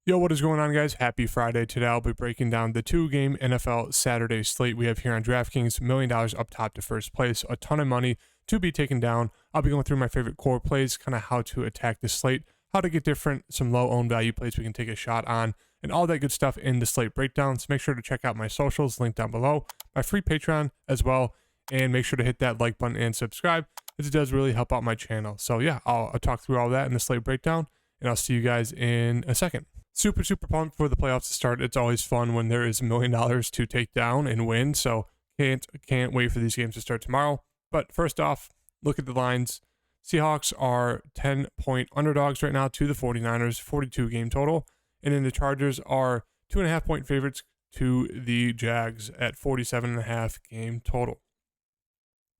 Yo, what is going on, guys? Happy Friday. Today I'll be breaking down the 2-game NFL Saturday slate we have here on DraftKings. $1 million up top to first place. A ton of money to be taken down. I'll be going through my favorite core plays, kind of how to attack the slate, how to get different, some low-owned value plays we can take a shot on, and all that good stuff in the slate breakdown. So make sure to check out my socials, linked down below, my free Patreon as well, and make sure to hit that like button and subscribe, as it does really help out my channel. So yeah, I'll talk through all that in the slate breakdown, and I'll see you guys in a second. Super pumped for the playoffs to start. It's always fun when there is $1 million to take down and win. So can't wait for these games to start tomorrow. But first off, look at the lines. Seahawks are 10-point underdogs right now to the 49ers, 42 game total. And then the Chargers are 2.5-point favorites to the Jags at 47.5 game total.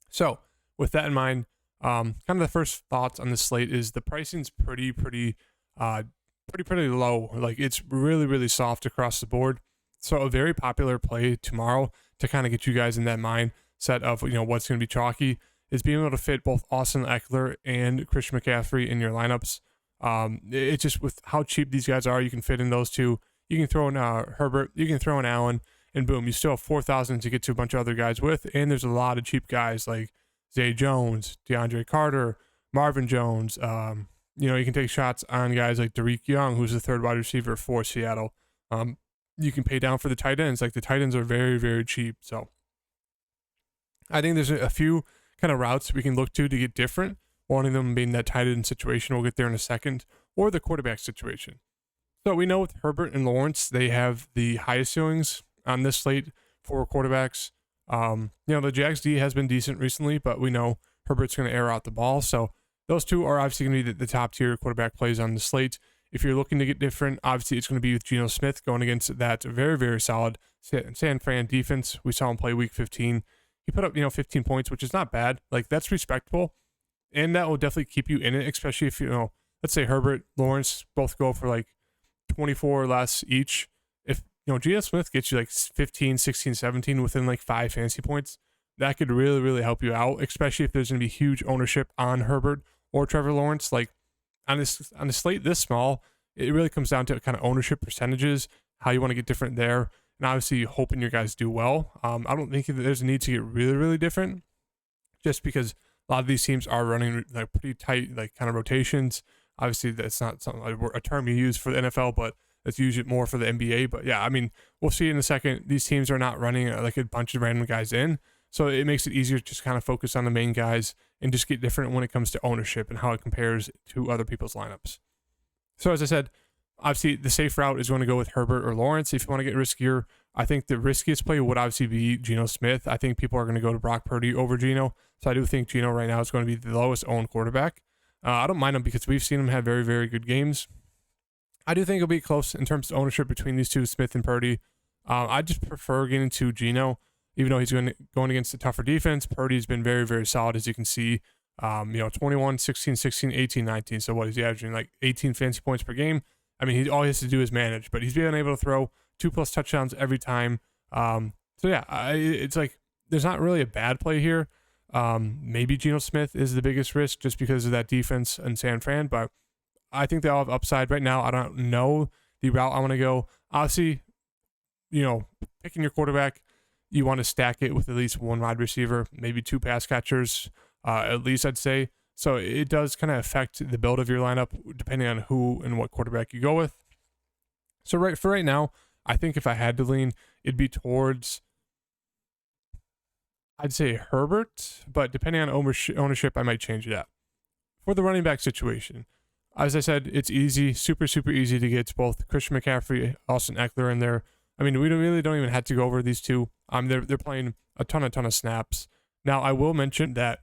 So with that in mind, kind of the first thoughts on the slate is the pricing's pretty low. Like, it's really soft across the board. So a very popular play tomorrow to kind of get you guys in that mindset of, what's going to be chalky is being able to fit both Austin Eckler and Christian McCaffrey in your lineups. It's just with how cheap these guys are, you can fit in those two. You can throw in Herbert, you can throw in Allen, and boom, you still have 4,000 to get to a bunch of other guys with. And there's a lot of cheap guys like Zay Jones, DeAndre Carter, Marvin Jones. You can take shots on guys like Derek Young, who's the third wide receiver for Seattle. You can pay down for the tight ends. Like, the tight ends are very cheap. So I think there's a few kind of routes we can look to get different. One of them being that tight end situation. We'll get there in a second. Or the quarterback situation. So we know with Herbert and Lawrence, they have the highest ceilings on this slate for quarterbacks. The Jags D has been decent recently, but we know Herbert's going to air out the ball. So those two are obviously going to be the top tier quarterback plays on the slate. If you're looking to get different, obviously it's going to be with Geno Smith going against that very solid San Fran defense. We saw him play week 15. He put up, 15 points, which is not bad. Like, that's respectable. And that will definitely keep you in it, especially if, let's say Herbert, Lawrence both go for like 24 or less each. If, Geno Smith gets you like 15, 16, 17 within like 5 fantasy points, that could really help you out, especially if there's going to be huge ownership on Herbert or Trevor Lawrence. Like, on a slate this small, it really comes down to kind of ownership percentages, how you want to get different there, and obviously hoping your guys do well. I don't think that there's a need to get really different, just because a lot of these teams are running like pretty tight, like kind of rotations. Obviously, that's not a term you use for the NFL, but that's usually more for the NBA. But yeah, I mean, we'll see in a second. These teams are not running like a bunch of random guys in. So it makes it easier to just kind of focus on the main guys and just get different when it comes to ownership and how it compares to other people's lineups. So as I said, obviously the safe route is going to go with Herbert or Lawrence. If you want to get riskier, I think the riskiest play would obviously be Geno Smith. I think people are going to go to Brock Purdy over Geno. So I do think Geno right now is going to be the lowest owned quarterback. I don't mind him because we've seen him have very good games. I do think it'll be close in terms of ownership between these two, Smith and Purdy. I just prefer getting to Geno. Even though he's going against a tougher defense, Purdy's been very solid, as you can see. 21, 16, 16, 18, 19. So what is he averaging? Like 18 fantasy points per game. I mean, all he has to do is manage, but he's being able to throw 2+ touchdowns every time. It's like there's not really a bad play here. Maybe Geno Smith is the biggest risk just because of that defense in San Fran, but I think they all have upside right now. I don't know the route I want to go. Obviously, picking your quarterback, you want to stack it with at least one wide receiver, maybe 2 pass catchers, at least I'd say. So it does kind of affect the build of your lineup depending on who and what quarterback you go with. So right now, I think if I had to lean, it'd be towards, I'd say Herbert, but depending on ownership, I might change it up. For the running back situation, as I said, it's easy, super easy to get both Christian McCaffrey, Austin Eckler in there. I mean, we don't even have to go over these two. They're playing a ton of snaps. Now, I will mention that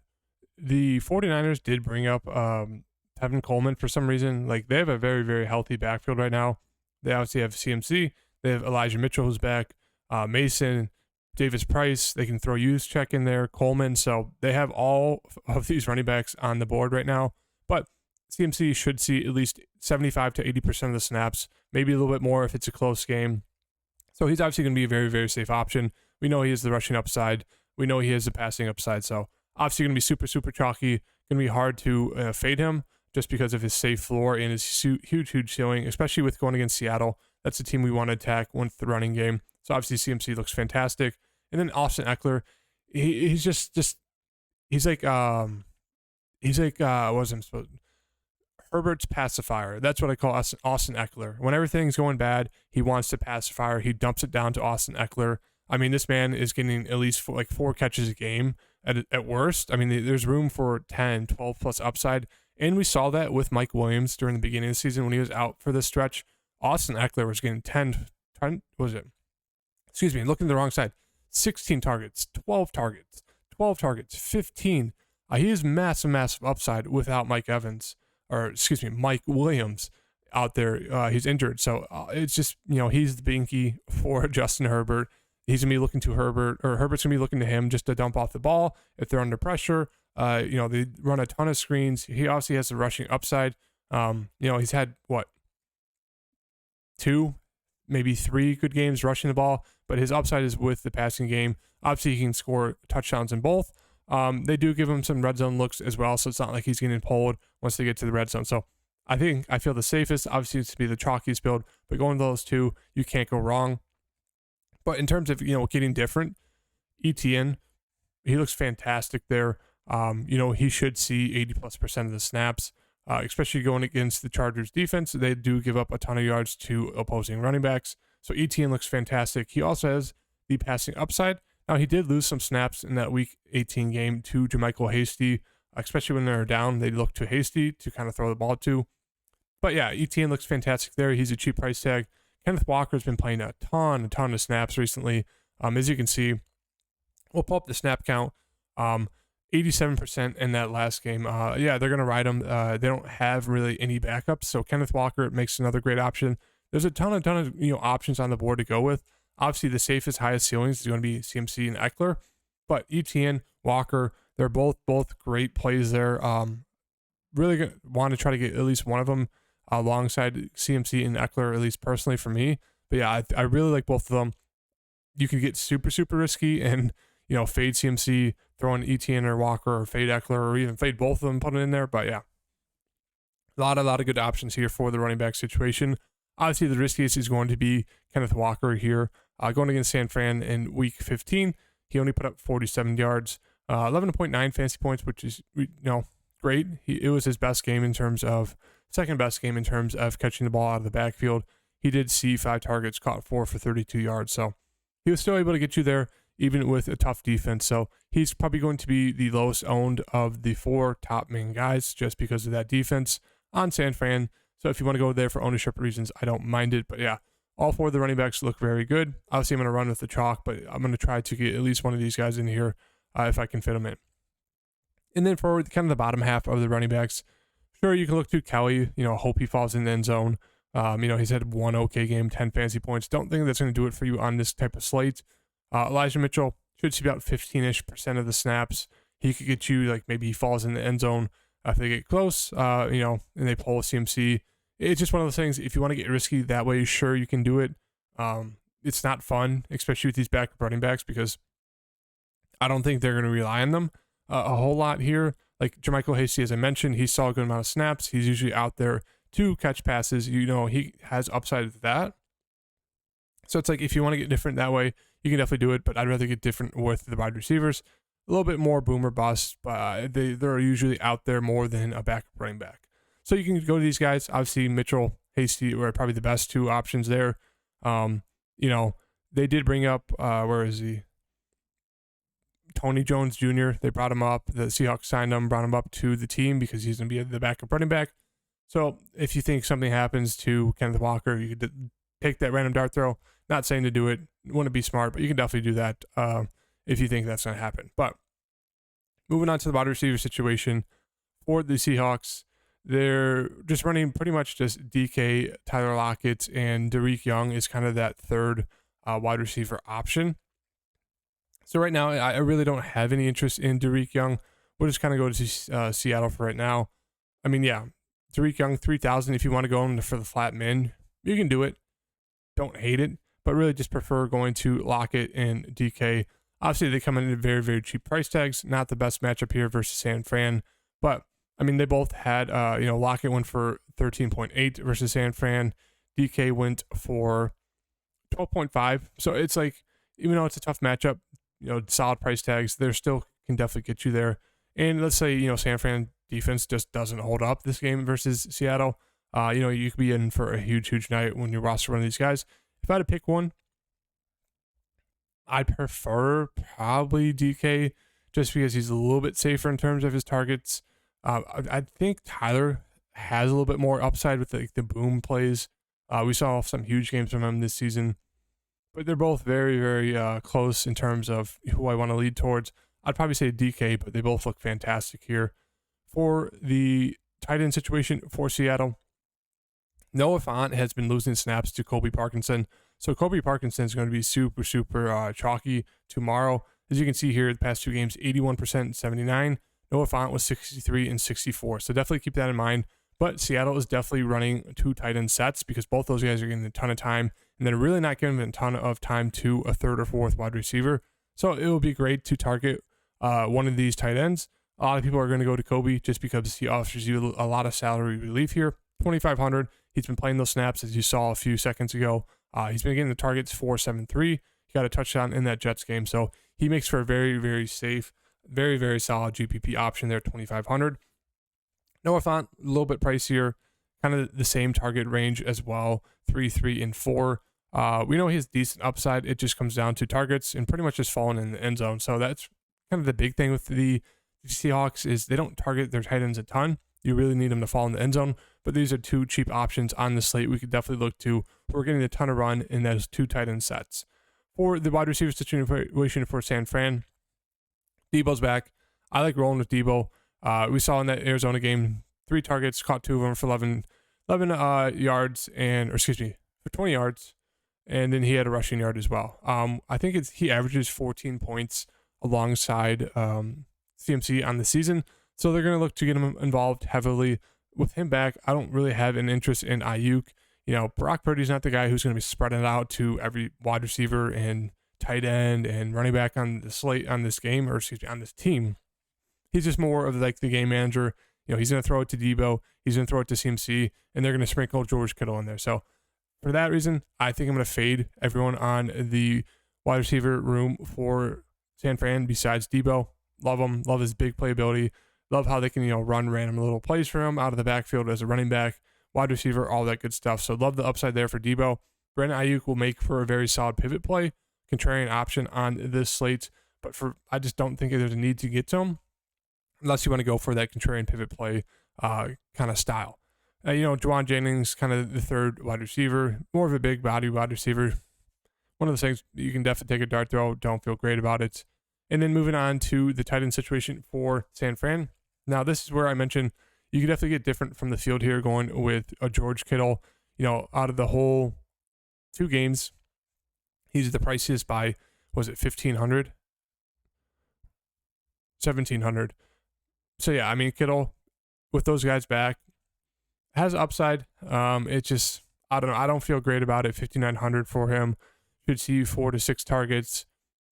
the 49ers did bring up Tevin Coleman for some reason. Like, they have a very healthy backfield right now. They obviously have CMC. They have Elijah Mitchell, who's back. Mason, Davis Price. They can throw Juszczyk in there, Coleman. So they have all of these running backs on the board right now. But CMC should see at least 75 to 80% of the snaps, maybe a little bit more if it's a close game. So he's obviously going to be a very safe option. We know he has the rushing upside. We know he has the passing upside. So obviously going to be super chalky. Going to be hard to fade him just because of his safe floor and his huge ceiling, especially with going against Seattle. That's the team we want to attack with the running game. So obviously CMC looks fantastic. And then Austin Eckler, he's just he's like what was I supposed Herbert's pacifier. That's what I call Austin Eckler. When everything's going bad, he wants to pacifier. He dumps it down to Austin Eckler. I mean, this man is getting at least 4 catches a game at worst. I mean, there's room for 10, 12 plus upside. And we saw that with Mike Williams during the beginning of the season when he was out for this stretch. Austin Eckler was getting 10 what was it? Excuse me, looking at the wrong side. 16 targets, 12 targets, 15. He is massive upside without Mike Williams out there. He's injured. So it's just, he's the binky for Justin Herbert. He's going to be looking to Herbert's going to be looking to him just to dump off the ball if they're under pressure. They run a ton of screens. He obviously has the rushing upside. He's had 2, maybe 3 good games rushing the ball, but his upside is with the passing game. Obviously, he can score touchdowns in both. They do give him some red zone looks as well, so it's not like he's getting pulled once they get to the red zone. So I feel the safest, obviously, is to be the chalkiest build, but going to those 2, you can't go wrong. But in terms of, getting different, ETN, he looks fantastic there. He should see 80+% of the snaps, especially going against the Chargers defense. They do give up a ton of yards to opposing running backs. So ETN looks fantastic. He also has the passing upside. Now, he did lose some snaps in that Week 18 game to JaMychal Hasty, especially when they're down. They look to Hasty to kind of throw the ball to. But yeah, ETN looks fantastic there. He's a cheap price tag. Kenneth Walker's been playing a ton of snaps recently. As you can see, we'll pull up the snap count. 87% in that last game. They're going to ride him. They don't have really any backups, so Kenneth Walker makes another great option. There's a ton of options on the board to go with. Obviously, the safest, highest ceilings is going to be CMC and Eckler, but ETN, Walker, they're both great plays there. Really want to try to get at least one of them alongside CMC and Eckler, at least personally for me. But yeah, I really like both of them. You can get super risky and fade CMC, throw in ETN or Walker, or fade Eckler, or even fade both of them, put it in there. But yeah, a lot of good options here for the running back situation. Obviously, the riskiest is going to be Kenneth Walker here. Going against San Fran in Week 15, he only put up 47 yards, 11.9 fantasy points, which is great. It was his second best game in terms of catching the ball out of the backfield. He did see 5 targets, caught 4 for 32 yards, so he was still able to get you there even with a tough defense. So he's probably going to be the lowest owned of the 4 top main guys just because of that defense on San Fran. So if you want to go there for ownership reasons, I don't mind it. But yeah, all 4 of the running backs look very good. Obviously, I'm going to run with the chalk, but I'm going to try to get at least one of these guys in here if I can fit them in. And then for kind of the bottom half of the running backs, sure, you can look to Kelly, hope he falls in the end zone. He's had 1 okay game, 10 fantasy points. Don't think that's going to do it for you on this type of slate. Elijah Mitchell should see about 15-ish% of the snaps. He could get you, maybe he falls in the end zone if they get close, and they pull a CMC. It's just one of those things, if you want to get risky that way, sure, you can do it. It's not fun, especially with these backup running backs, because I don't think they're going to rely on them a whole lot here. Like JaMychal Hasty, as I mentioned, he saw a good amount of snaps. He's usually out there to catch passes. He has upside with that. So it's if you want to get different that way, you can definitely do it, but I'd rather get different with the wide receivers. A little bit more boom or bust, but they're usually out there more than a backup running back. So you can go to these guys. Obviously, Mitchell, Hasty were probably the best 2 options there. They did bring up, where is he? Tony Jones Jr. They brought him up. The Seahawks signed him, brought him up to the team because he's going to be the backup running back. So if you think something happens to Kenneth Walker, you could take that random dart throw. Not saying to do it. Want to be smart, but you can definitely do that if you think that's going to happen. But moving on to the wide receiver situation for the Seahawks, they're just running pretty much just DK, Tyler Lockett, and Derek Young is kind of that third wide receiver option. So right now, I really don't have any interest in Derek Young. We'll just kind of go to Seattle for right now. I mean, yeah, Derek Young, 3,000. If you want to go in for the flat min, you can do it. Don't hate it, but really just prefer going to Lockett and DK. Obviously, they come in at very cheap price tags. Not the best matchup here versus San Fran, but I mean, they both had, Lockett went for 13.8 versus San Fran. DK went for 12.5. So it's like, even though it's a tough matchup, solid price tags, they still can definitely get you there. And let's say, San Fran defense just doesn't hold up this game versus Seattle. You could be in for a huge, huge night when you roster one of these guys. If I had to pick one, I'd prefer probably DK just because he's a little bit safer in terms of his targets. I think Tyler has a little bit more upside with the boom plays. We saw some huge games from him this season, but they're both very, very close in terms of who I want to lead towards. I'd probably say DK, but they both look fantastic here. For the tight end situation for Seattle, Noah Fant has been losing snaps to Colby Parkinson. So Colby Parkinson is going to be super, super chalky tomorrow. As you can see here, the past two games, 81% and 79. Noah Fant was 63 and 64. So definitely keep that in mind. But Seattle is definitely running two tight end sets because both those guys are getting a ton of time, and they're really not giving a ton of time to a third or fourth wide receiver. So it will be great to target one of these tight ends. A lot of people are going to go to Kobe just because he offers you a lot of salary relief here. 2,500. He's been playing those snaps as you saw a few seconds ago. He's been getting the targets 4.73. He got a touchdown in that Jets game, so he makes for a very, very safe, very, very solid GPP option there. 2,500. Noah Fant, a little bit pricier, kind of the same target range as well. 3, 3, and 4. We know he has decent upside. It just comes down to targets and pretty much just falling in the end zone. So that's kind of the big thing with the Seahawks is they don't target their tight ends a ton. You really need them to fall in the end zone. But these are two cheap options on the slate we could definitely look to. We're getting a ton of run in those two tight end sets. For the wide receiver situation for San Fran, Debo's back. I like rolling with Debo. We saw in that Arizona game, 3 targets, caught 2 of them for 11 yards, for 20 yards. And then he had a rushing yard as well. I think he averages 14 points alongside CMC on the season. So they're going to look to get him involved heavily. With him back, I don't really have an interest in Ayuk. Brock Purdy's not the guy who's going to be spreading it out to every wide receiver and tight end and running back on the slate on this game, on this team. He's just more of like the game manager. He's going to throw it to Debo. He's going to throw it to CMC, and they're going to sprinkle George Kittle in there. So for that reason, I think I'm going to fade everyone on the wide receiver room for San Fran besides Debo. Love him. Love his big playability. Love how they can, run random little plays for him out of the backfield as a running back, wide receiver, all that good stuff. So love the upside there for Debo. Brandon Ayuk will make for a very solid pivot play, contrarian option on this slate. But I just don't think there's a need to get to him unless you want to go for that contrarian pivot play kind of style. Juwan Jennings, kind of the third wide receiver, more of a big body wide receiver. One of those things you can definitely take a dart throw. Don't feel great about it. And then moving on to the tight end situation for San Fran. Now, this is where I mentioned you can definitely get different from the field here going with a George Kittle. Out of the whole 2 games, he's the priciest by, was it 1,500? 1,700. So, yeah, I mean, Kittle, with those guys back, has upside. It just, I don't know. I don't feel great about it. 5,900 for him. Should see 4 to 6 targets.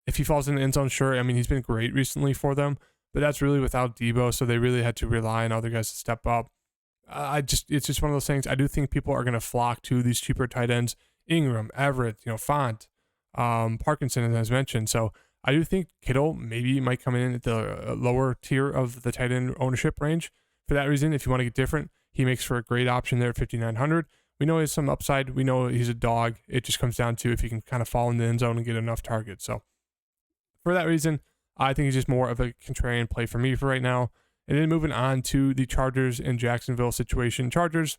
If he falls in the end zone, sure. I mean, he's been great recently for them, but that's really without Debo, so they really had to rely on other guys to step up. It's just one of those things. I do think people are going to flock to these cheaper tight ends. Ingram, Everett, Font, Parkinson, as mentioned. So I do think Kittle maybe might come in at the lower tier of the tight end ownership range. For that reason, if you want to get different, he makes for a great option there at 5,900. We know he has some upside. We know he's a dog. It just comes down to if he can kind of fall in the end zone and get enough targets. So for that reason, I think he's just more of a contrarian play for me for right now. And then moving on to the Chargers and Jacksonville situation. Chargers,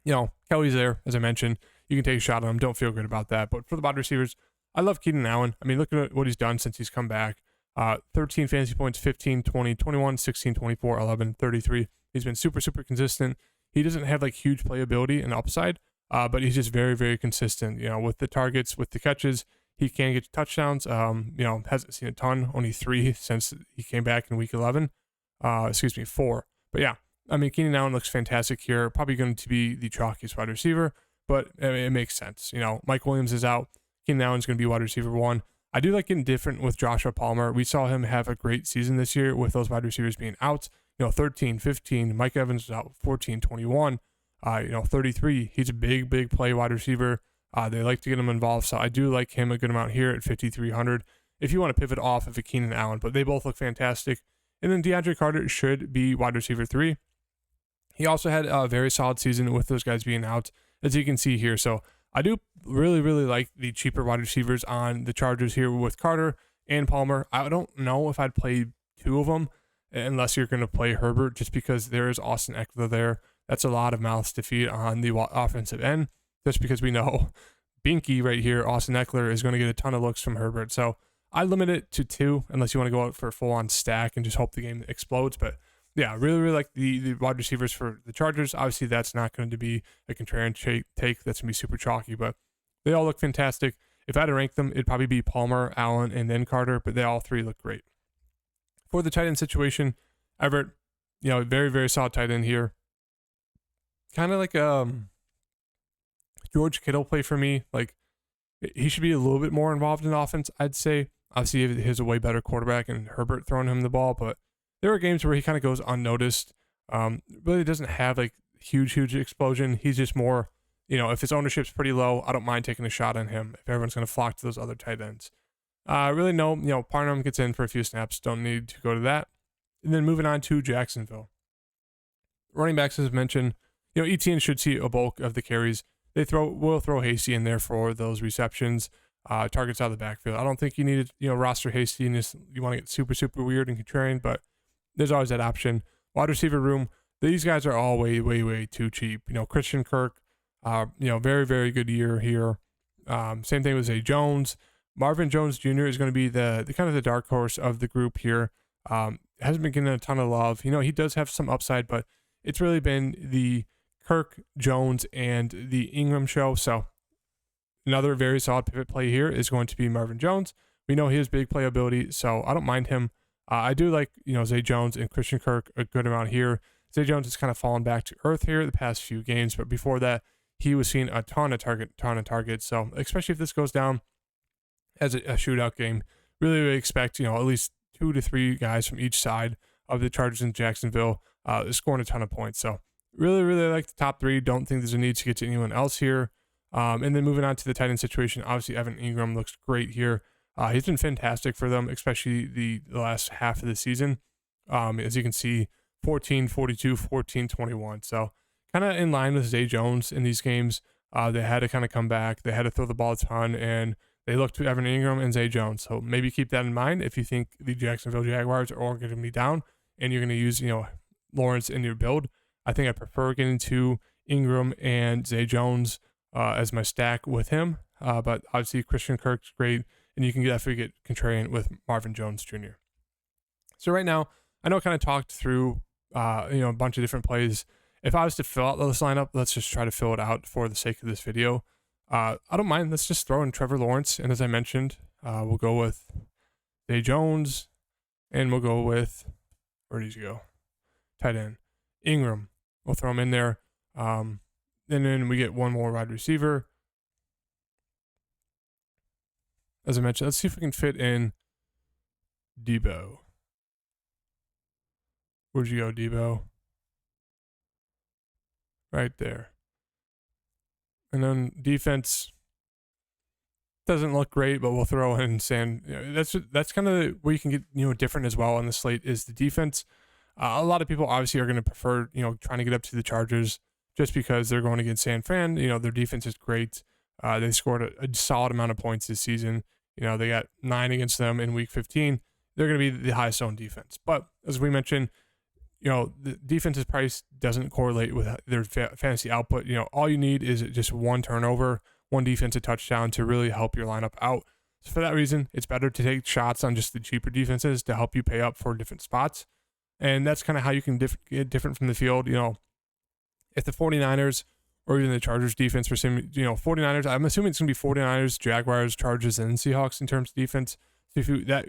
Kelly's there, as I mentioned. You can take a shot on him. Don't feel good about that. But for the wide receivers, I love Keenan Allen. I mean, look at what he's done since he's come back. 13 fantasy points, 15, 20, 21, 16, 24, 11, 33. He's been super, super consistent. He doesn't have like huge playability and upside, but he's just very, very consistent, with the targets, with the catches. He can get touchdowns. Hasn't seen a ton, only 3 since he came back in week 11. 4. But yeah, I mean, Keenan Allen looks fantastic here. Probably going to be the chalkiest wide receiver, but it makes sense. Mike Williams is out. Keenan Allen's going to be wide receiver 1. I do like getting different with Joshua Palmer. We saw him have a great season this year with those wide receivers being out. 13, 15. Mike Evans is out 14, 21, 33. He's a big play wide receiver. They like to get him involved, so I do like him a good amount here at 5,300 if you want to pivot off of a Keenan Allen, but they both look fantastic. And then DeAndre Carter should be wide receiver 3. He also had a very solid season with those guys being out, as you can see here. So I do really like the cheaper wide receivers on the Chargers here with Carter and Palmer. I don't know if I'd play 2 of them unless you're going to play Herbert, just because there is Austin Eckler there. That's a lot of mouths to feed on the offensive end, just because we know Binky right here, Austin Eckler, is going to get a ton of looks from Herbert. So I limit it to 2 unless you want to go out for a full-on stack and just hope the game explodes. But yeah, really like the wide receivers for the Chargers. Obviously, that's not going to be a contrarian take. That's going to be super chalky, but they all look fantastic. If I had to rank them, it'd probably be Palmer, Allen, and then Carter, but they all 3 look great. For the tight end situation, Everett, very solid tight end here. Kind of like George Kittle play for me. Like, he should be a little bit more involved in offense, I'd say. Obviously, he has a way better quarterback and Herbert throwing him the ball, but there are games where he kind of goes unnoticed. Really doesn't have like huge explosion. He's just more, if his ownership's pretty low, I don't mind taking a shot on him if everyone's going to flock to those other tight ends. Really no, Parham gets in for a few snaps. Don't need to go to that. And then moving on to Jacksonville. Running backs, as mentioned, Etienne should see a bulk of the carries. Will throw Hasty in there for those receptions, targets out of the backfield. I don't think you need to, roster Hasty and you want to get super weird and contrarian, but there's always that option. Wide receiver room, these guys are all way too cheap. Christian Kirk, very good year here. Same thing with Zay Jones. Marvin Jones Jr. is going to be the kind of the dark horse of the group here. Hasn't been getting a ton of love. He does have some upside, but it's really been the Kirk, Jones, and the Ingram show. So another very solid pivot play here is going to be Marvin Jones. We know he has big playability, so I don't mind him. I do like, Zay Jones and Christian Kirk a good amount here. Zay Jones has kind of fallen back to earth here the past few games, but before that, he was seeing a ton of targets. So especially if this goes down as a shootout game, really expect, at least 2 to 3 guys from each side of the Chargers in Jacksonville scoring a ton of points. So really like the top 3. Don't think there's a need to get to anyone else here. And then moving on to the tight end situation, obviously Evan Ingram looks great here. He's been fantastic for them, especially the last half of the season. As you can see, 14, 42, 14, 21. So kind of in line with Zay Jones in these games. They had to kind of come back. They had to throw the ball a ton, and they looked to Evan Ingram and Zay Jones. So maybe keep that in mind if you think the Jacksonville Jaguars are all going to be down and you're going to use, Lawrence in your build. I think I prefer getting to Ingram and Zay Jones as my stack with him. But obviously Christian Kirk's great, and you can definitely get contrarian with Marvin Jones Jr. So right now, I know I kind of talked through a bunch of different plays. If I was to fill out this lineup, let's just try to fill it out for the sake of this video. I don't mind. Let's just throw in Trevor Lawrence, and as I mentioned, we'll go with Zay Jones, and we'll go with, where did he go? Tight end. Ingram. We'll throw him in there. And then we get one more wide receiver. As I mentioned, let's see if we can fit in Debo. Where'd you go, Debo? Right there. And then defense doesn't look great, but we'll throw in that's kind of where you can get different as well on the slate is the defense. A lot of people obviously are going to prefer trying to get up to the Chargers just because they're going against San Fran. Their defense is great. They scored a solid amount of points this season. They got 9 against them in Week 15. They're going to be the highest owned defense. But as we mentioned, the defense's price doesn't correlate with their fantasy output. All you need is just one turnover, one defensive touchdown to really help your lineup out. So for that reason, it's better to take shots on just the cheaper defenses to help you pay up for different spots. And that's kind of how you can get different from the field. If the 49ers or even the Chargers defense for some, 49ers, I'm assuming it's going to be 49ers, Jaguars, Chargers, and Seahawks in terms of defense. So if that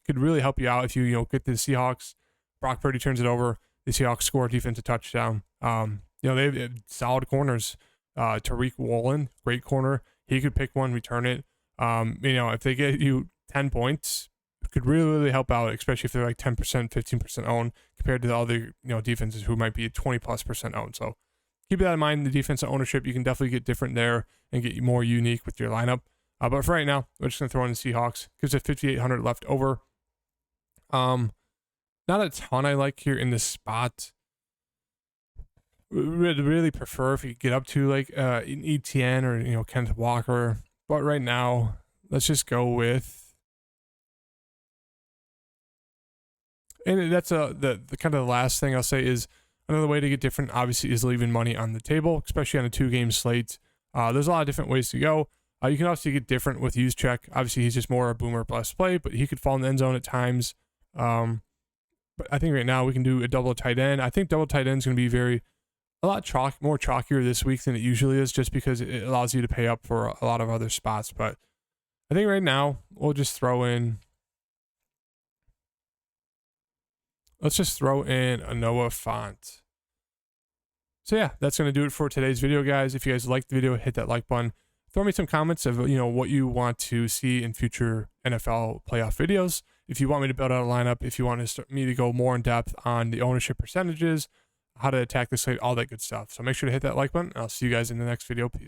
could really help you out if you get the Seahawks. Brock Purdy turns it over. The Seahawks score a defensive touchdown. They have solid corners. Tariq Woolen, great corner. He could pick one, return it. If they get you 10 points, could really help out, especially if they're like 10%, 15% owned compared to the other defenses who might be 20+% owned. So keep that in mind. The defensive ownership, you can definitely get different there and get more unique with your lineup. But for right now, we're just gonna throw in the Seahawks. Gives it 5,800 left over. Not a ton I like here in this spot. Really prefer if you get up to like an ETN or Kenneth Walker. But right now, let's just go with, and that's the kind of the last thing I'll say is another way to get different. Obviously, is leaving money on the table, especially on a 2-game slate. There's a lot of different ways to go. You can also get different with use check. Obviously, he's just more a boomer plus play, but he could fall in the end zone at times. But I think right now we can do a double tight end. I think double tight end is going to be a lot more chalkier this week than it usually is, just because it allows you to pay up for a lot of other spots. But I think right now we'll just throw in. Let's just throw in a Noah Fant. So yeah, that's going to do it for today's video, guys. If you guys liked the video, hit that like button. Throw me some comments of what you want to see in future NFL playoff videos. If you want me to build out a lineup, if you want me to go more in depth on the ownership percentages, how to attack the slate, all that good stuff. So make sure to hit that like button. I'll see you guys in the next video. Peace.